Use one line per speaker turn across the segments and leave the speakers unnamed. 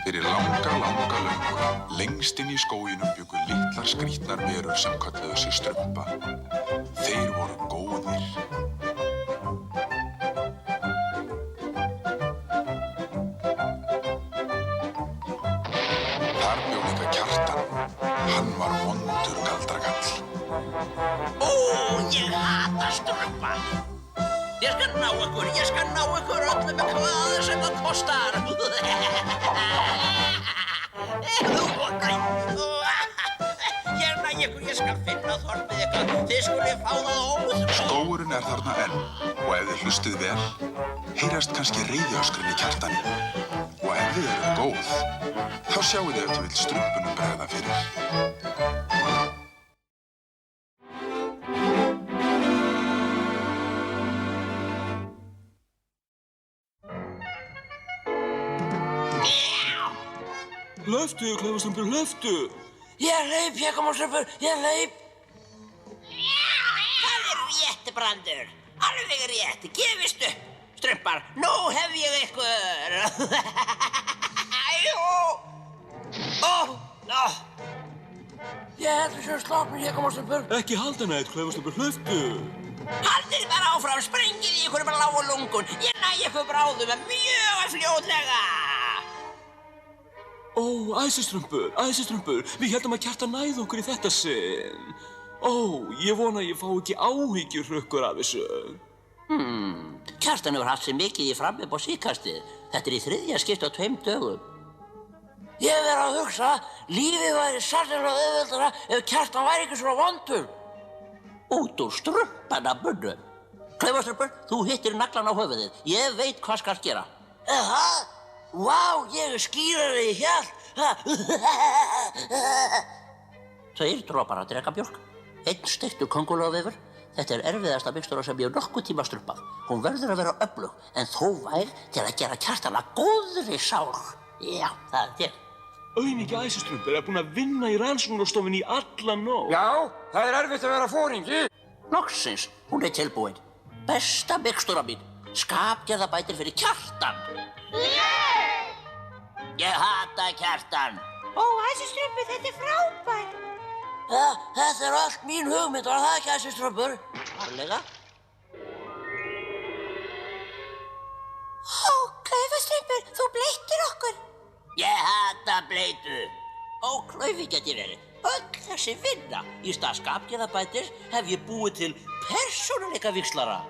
Fyrir langa löngu, lengst inn í skóginum bjuggu litlar skrýtnar verur sem kölluðu sig strumpa. Þeir voru góðir. Þar bjó líka Kjartan. Hann var vondur galdrakall.
Ó, ég hata strumpa. Ég skal ná ykkur öllum með hvað sem það kostar. Ég skal finna þorpið ykkar. Þið skulið fá það óður.
Skógurinn er þarna enn og ef þið hlustið vel, heyrast kannski reiðiöskrin í Kjartani. Og ef þið eruð góð, þá sjáið þið ef þið vill strumpunum bregða fyrir.
Hlöftu, Klaufastrumpur, hlöftu!
Ég hleyp, Hégómorstrumpur, ég hleyp. Það er rétt, Brandur. Alveg rétt, gefist upp. Strumpar, nú hef ég ykkur. Ég heldur sem sloppnum, Hégómorstrumpur.
Ekki halda neitt, Klaufastrumpur, hlöftu!
Haldið bara áfram, sprengið í ykkur með lágu lungun. Ég næ ykkur bráðum mjög fljótlega.
Ó, æsistrumpur, við heldum að Kjartan næði okkur í þetta sinn. Ó, ég vona að ég fá ekki áhyggjurhrukkur af þessu.
Kjartan hefur haft sér mikið í fram upp á síðkastið. Þetta er í 3. skipti á 2 dögum. Ég verð að hugsa, lífið væri sannarlega auðveldara ef Kjartan væri ekki svona vondur. Út úr strumpana munnum. Klaufastrumpur, þú hittir naglan á höfuðið. Ég veit hvað skal gera. Vá, ég er skýrari í hélt. 2 dropar að dreka mjólk. 1 steiktur kóngulóarvefur. Þetta er erfiðasta mixtúra sem ég nokkuð tíma strumpað. Hún verður að vera öflug, en þó væg til að gera Kjartan að góðri sál. Já, það er til.
Auðmiki æsistrumpur er búinn að vinna í rannsóknarstofunni í alla nótt.
Já, það er erfitt að vera foringi.
Loksins, hún er tilbúin. Besta mixtúra mín. Skapgerðarbætir fyrir Kjartan. Ég hata Kjartan.
Ó, æsistrumpur, þetta er frábært.
Þetta er allt mín hugmynd, var það ekki, æsistrumpur? Varlega.
Ó, Klaufastrumpur, þú bleyttir okkur.
Ég hata bleytu. Ó, klaufingjarnir. Öll þessi vinna. Í stað skapgerðarbætis hef ég búið til persónuleikavíxlara.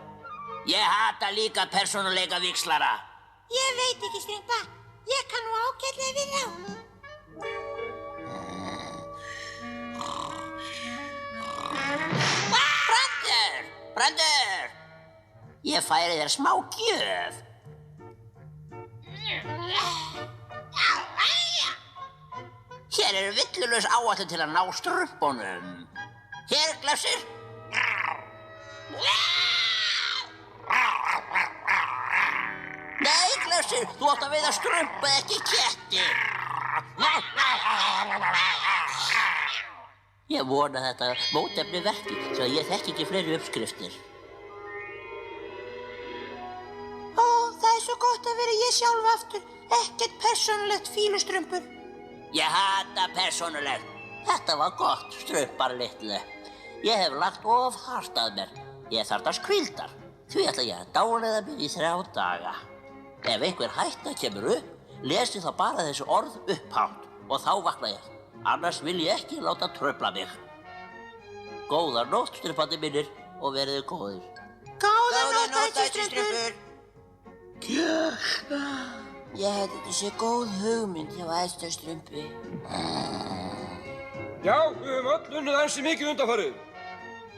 Ég hata líka persónuleikavíxlara.
Ég veit ekki, Strumpa. Ég kann nú ágætlega við þá.
Brandur! Ég færi þér smá gjöf. Hér er villulaus áætlun til að ná strumpunum. Hér, glefsir. Nei, glefsir, þú átt að veiða strumpa, ekki ketti. Ég vona þetta mótefni verki, svo að ég þekki ekki fleiri uppskriftir.
Ó, það er svo gott að vera ég sjálf aftur. Ekkert persónulegt, fílustrumpur.
Ég hata persónulegt. Þetta var gott, strumpar litlu. Ég hef lagt of hart að mér. Ég þarfnast hvíldar. Því ætla ég að dáleiða mig í 3 daga. Ef einhver hætta kemur upp, lesi þá bara þessi orð upphátt og þá vakna ég. Annars vil ég ekki láta trufla mig. Góða nótt, strumpandi mínir, og verið góðir.
Góða nótt, æsistrumpur.
Ég hef þetta sé góð hugmynd hjá æsistrumpi.
Já, við höfum öll unnið ansi mikið undanfarið.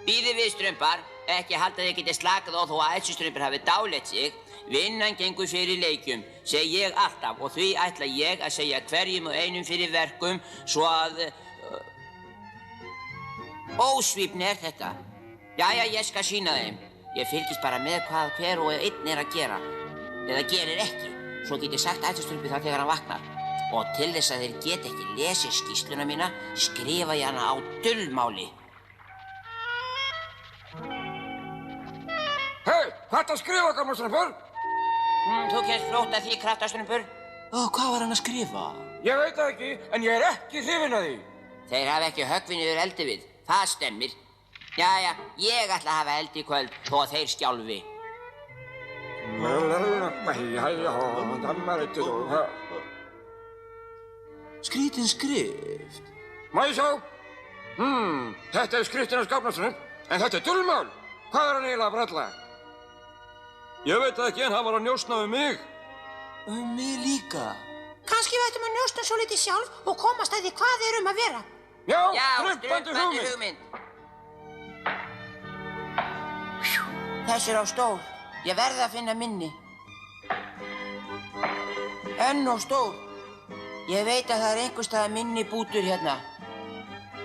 Bíðið við, strumpar. Ekki halda þið getið slakað á þó að æsistrumpur hafi dáleitt sig. Vinnan gengur fyrir leikjum, segi ég alltaf, og því ætla ég að segja hverjum og einum fyrir verkum, svo að... Ósvífni er þetta. Jæja, ég skal sýna þeim. Ég fylgist bara með hvað hver og einn er að gera. Eða gerir ekki. Svo get ég sagt æsistrumpi það þegar hann vaknar. Og til þess að þeir geta ekki lesið skýrsluna mína, skrifa ég hana á dulmáli.
Hei! Hvað ertu að skrifa, gamla strumpur?
Þú kemst fljótt að því, kraftastrumpur.
Ó, hvað var hann að skrifa?
Ég veit það ekki, en ég er ekki hrifinn af því.
Þeir hafa ekki höggvin yfir eldi við. Það stemmir. Jæja, ég ætla að hafa eldi í kvöld þó að þeir skjálfi.
Skrítin skrift.
Má ég sjá? Þetta er skriftin hans Gafnastrump, en þetta er dulmál. Hvað er hann eiginlega að bralla? Ég veit það ekki, en hann var að njósna um mig.
Mig líka.
Kannski við ættum að njósna svo litið sjálf og komast að því hvað er að vera.
Já,
Já,
strumpandi hugmynd.
hugmynd. Þessi er á stór. Ég verð að finna minni. Enn og stór. Ég veit að það er einhverstaðar minni bútur hérna.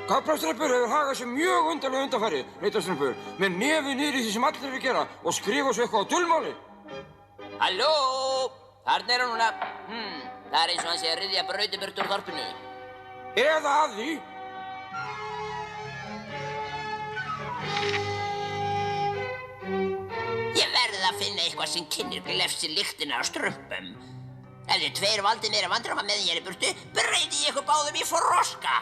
Gafnastrumpur hefur hagað sér mjög undarlega undanfari, Reitastrumpur, með nefið niður í því sem allir eru að gera og skrifa svo eitthvað á dulmáli.
Halló! Þarna er hann núna. Það er eins og hann sé að ryðja brauti burt úr þorpinu.
Eða að því.
Ég verð að finna eitthvað sem kynnir glefsi lyktina af strumpum. Ef þið tveir valdið mér að vandrama með þér í burtu, breyti ég ykkur báðum í froska.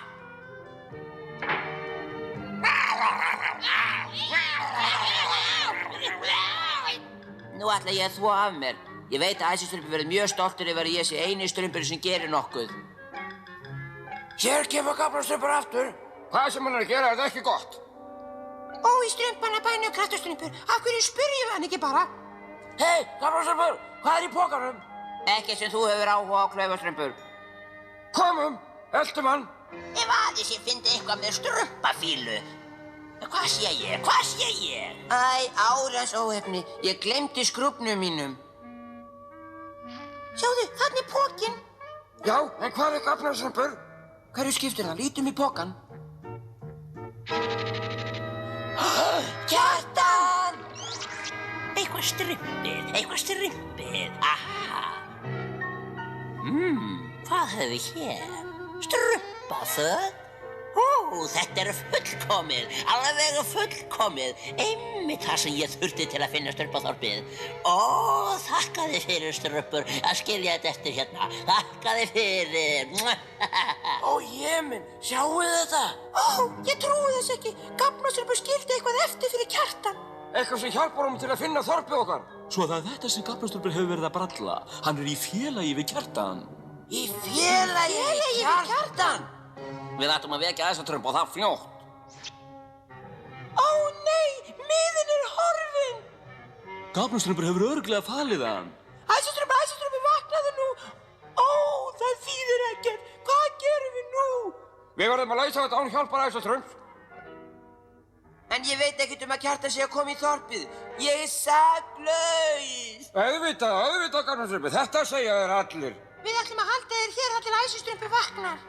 Nú ætla ég að þvo af mér. Ég veit að æsistrumpi verður mjög stoltur yfir að ég sé eini strumpur sem gerir nokkuð.
Hér kemur Gafnastrumpur aftur. Hvað sem hann er að gera er það ekki gott.
Ó, í strumpana bænu kraftastrumpur, af hverju spyrjum við hann ekki bara?
Hei, Gafnastrumpur, hvað er í pokanum?
Ekki sem þú hefur áhuga á klaufastrumpur.
Komum, eltum hann.
Ef aðeins ég fyndi eitthvað með strumpafílu. Hvað sé ég? Hvað sé ég?
Æ, árans óhefni. Ég glemdi skrúbnum mínum.
Sjáðu, þarna er pokinn.
Já, en hvað er Gafnastrumpur?
Hverju skiptir það? Lítum í pokan.
Kjartan! Eitthvað strumpið, aha. Hvað höfum við hér? Strumpaföt? Ó, þetta er fullkomið, alveg fullkomið. Einmitt það sem ég þurfti til að finna strumpaþorpið. Ó, þakka þið fyrir, strumpur, að skilja þetta eftir hérna. Þakka þið fyrir.
Ó, minn, sjáu þetta?
Ó, ég trúi þess ekki. Gafnastrumpur skildi eitthvað eftir fyrir Kjartan.
Eitthvað sem hjálpar honum til að finna þorpið okkar.
Svo það er þetta sem Gafnastrumpur hefur verið að bralla. Hann er í félagi við Kjartan.
Í félagi við Kjartan?
Við ættum að vekja æsatrump og það fljótt.
Ó, nei, miðinn er horfinn.
Gafnastrumpur hefur örugglega falið hann.
Æsastrumpur, vaknaðu nú. Ó, það þýðir ekkert. Hvað gerum við nú?
Við verðum að leysa þetta án hjálpar æsatrumps.
En ég veit ekkert að Kjartan sé að koma í þorpið. Ég er saklaus.
Auðvitað, Gafnastrumpur, þetta segja þér allir.
Við ætlum að halda þér hér þar til æsastrumpur vaknar.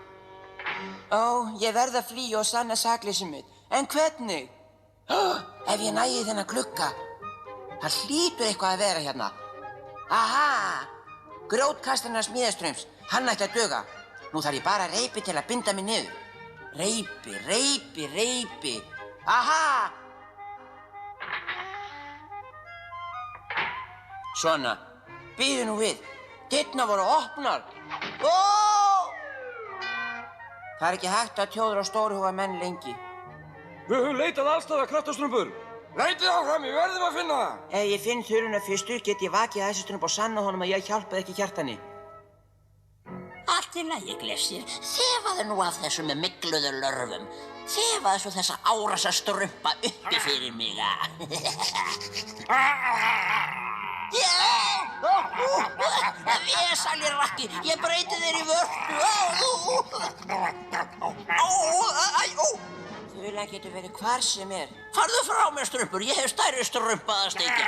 Ó, ég verð að flýja og sanna sakleysi mitt. En hvernig? Ef ég nægi þennan glugga, það hlýtur eitthvað að vera hérna. Aha! Grjótkastarinn hans Smíðastrumps, hann ætti að duga. Nú þarf ég bara reipi til að binda mig niður. Reipi. Aha! Svona, bíðu nú við. Dyrnar voru opnar. Ó! Það er ekki hægt að tjóðra á stórhuga menn lengi.
Við höfum leitað allstaðar, Kraftastrumpur. Leitið áfram, við verðum að finna það.
Ef ég finn þurruna fyrstur, get ég vakið æsistrump og sannað honum að ég hjálpaði ekki Kjartani.
Allt í lagi, glefsir. Þefaðu nú af þessu með mygluðu lörfum. Þefaðu svo þessa árasa strumpa uppi fyrir mig. Vesali rakki, ég breyti þér í vörtu.
Þula getur verið hvar sem er.
Farðu frá mér, strumpur, ég hef stærri strumpa að steikja.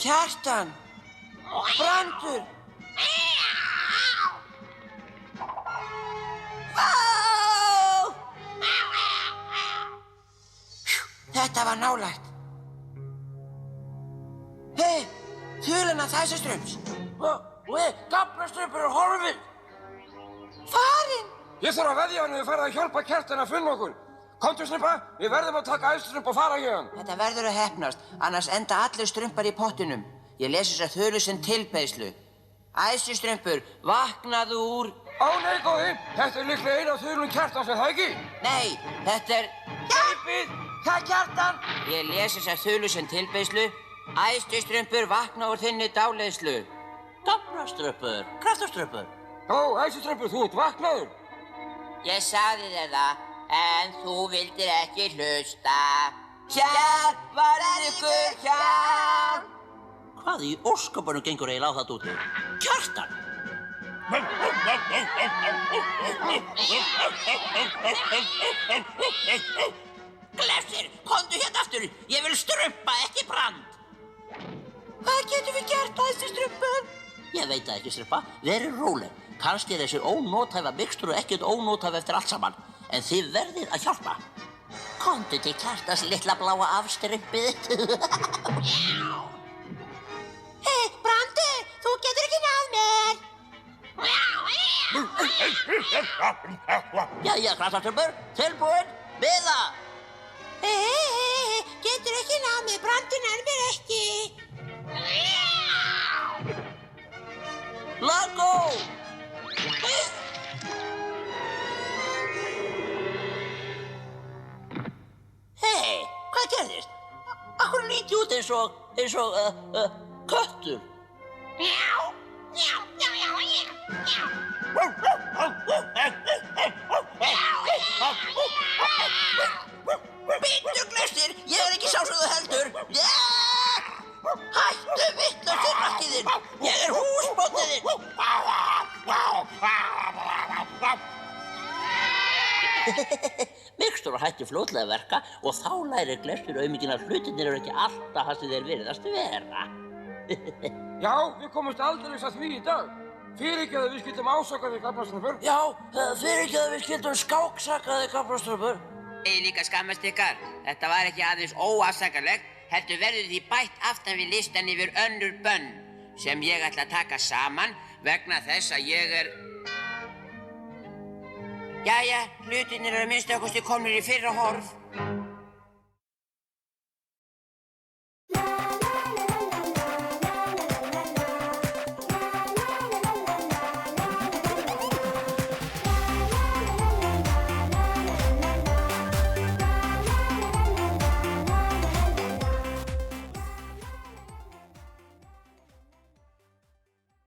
Kjartan! Brandur! Þetta var nálægt. Hei, þuluna þæsastrumps.
Gafnastrumpur er horfinn.
Farinn.
Ég þarf að veðja hann að við farið að hjálpa Kjartan að finna okkur. Komdu, strumpa, við verðum að taka æðstrump og fara héðan.
Þetta verður að heppnast, annars enda allir strumpar í pottinum. Ég lesi þessa þulu sem tilbeiðslu. Æsistrumpur, vaknaðu úr...
Ó nei, góði, þetta er líklega eina af þulum Kjartans, er það ekki?
Nei, þetta er...
Hleypið, það er Kjartan!
Ég lesi þessa þulu sem tilbeiðslu. Æsistrumpur, vakna úr þinni dáleiðslu.
Gaflastrumpur, kraftastrumpur.
Ó, æsistrumpur, þú ert vaknaður.
Ég sagði þér það, en þú vildir ekki hlusta. Hjálp, varð ykkur, hjálp!
Hvað í óskapunum gengur eiginlega á þetta úti? Kjartan!
Glefsir, komdu hérna aftur. Ég vil strumpa, ekki brand. Hvað getum við gert, æsistrumpur?
Ég veit það ekki, strumpa. Verið róleg. Kannski er þessi ónótæfa mixtúru ekkert ónótæfa eftir allt saman. En þið verðið að hjálpa.
Komdu til Kjartans litla bláa afstrimpið. Hei, Brandi, þú getur ekki náð mér.
Jæja, kraftastrumpur, tilbúin, miða!
Hei, getur ekki náð mér, Brandi nær mér ekki.
Lago! Hei, hvað gerðist? Akkur lít ég út eins og köttur? Bíddu, Glefsir, ég er ekki sá sem þú heldur. Hættu vitlausir rakkiðinn, ég er húsbóndiðinn. Mixtúra hætti fljótlega að verka og þá lærir Glefsir auðmikinn að hlutirnir eru ekki alltaf það sem þeir virðast vera.
Já, við komumst aldeilis að því í dag. Fyrirgeðu við skyldum ásaka þig, Gaflastrumpur.
Já, fyrirgeðu við skyldum skáksaka þig, Gaflastrumpur.
Ég líka skammast ykkar. Þetta var ekki aðeins óafsakanlegt, heldur verður því bætt aftan við listan yfir önnur bönn sem ég ætla að taka saman vegna þess að ég er... Jæja, hlutirnir eru að minnsta kosti komnir í fyrra horf.